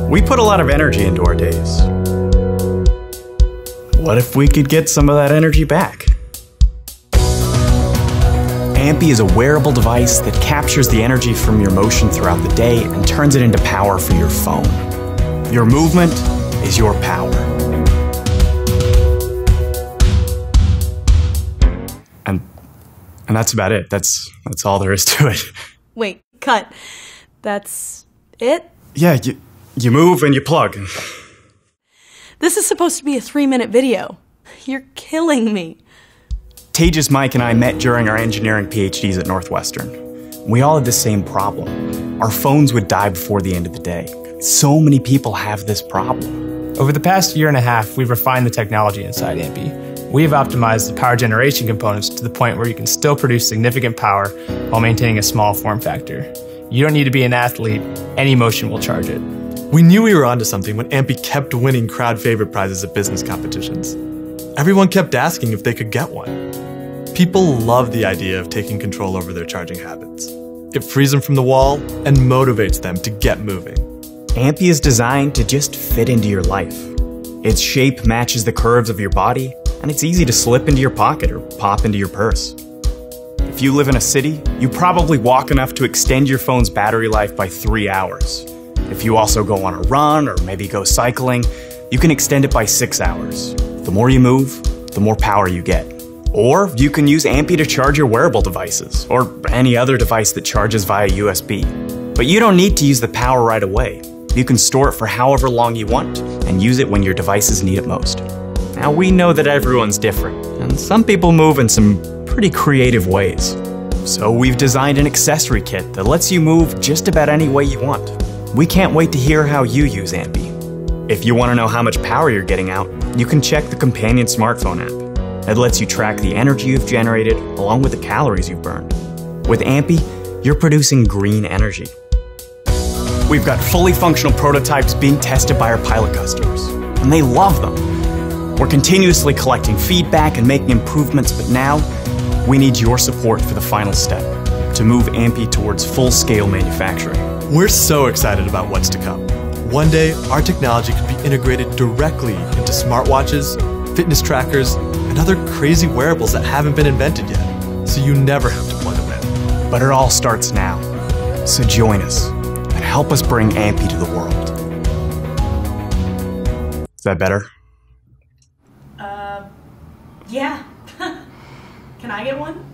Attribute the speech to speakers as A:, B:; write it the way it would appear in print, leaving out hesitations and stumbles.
A: We put a lot of energy into our days. What if we could get some of that energy back? Ampy is a wearable device that captures the energy from your motion throughout the day and turns it into power for your phone. Your movement is your power. And that's about it. That's all there is to it.
B: Wait, cut. That's it?
A: Yeah, you move and you plug.
B: This is supposed to be a 3-minute video. You're killing me.
A: Tejas, Mike, and I met during our engineering PhDs at Northwestern. We all had the same problem. Our phones would die before the end of the day. So many people have this problem.
C: Over the past year and a half, we've refined the technology inside Ampy. We've optimized the power generation components to the point where you can still produce significant power while maintaining a small form factor. You don't need to be an athlete. Any motion will charge it.
D: We knew we were onto something when Ampy kept winning crowd favorite prizes at business competitions. Everyone kept asking if they could get one. People love the idea of taking control over their charging habits. It frees them from the wall and motivates them to get moving.
A: Ampy is designed to just fit into your life. Its shape matches the curves of your body, and it's easy to slip into your pocket or pop into your purse. If you live in a city, you probably walk enough to extend your phone's battery life by 3 hours. If you also go on a run or maybe go cycling, you can extend it by 6 hours. The more you move, the more power you get. Or you can use Ampy to charge your wearable devices, or any other device that charges via USB. But you don't need to use the power right away. You can store it for however long you want, and use it when your devices need it most. Now, we know that everyone's different, and some people move in some pretty creative ways. So we've designed an accessory kit that lets you move just about any way you want. We can't wait to hear how you use Ampy. If you want to know how much power you're getting out, you can check the companion smartphone app. It lets you track the energy you've generated along with the calories you've burned. With Ampy, you're producing green energy. We've got fully functional prototypes being tested by our pilot customers, and they love them. We're continuously collecting feedback and making improvements, but now we need your support for the final step, to move Ampy towards full-scale manufacturing.
D: We're so excited about what's to come. One day, our technology could be integrated directly into smartwatches, fitness trackers, and other crazy wearables that haven't been invented yet, so you never have to plug them in.
A: But it all starts now, so join us and help us bring Ampy to the world. Is that better?
B: Yeah. Can I get one?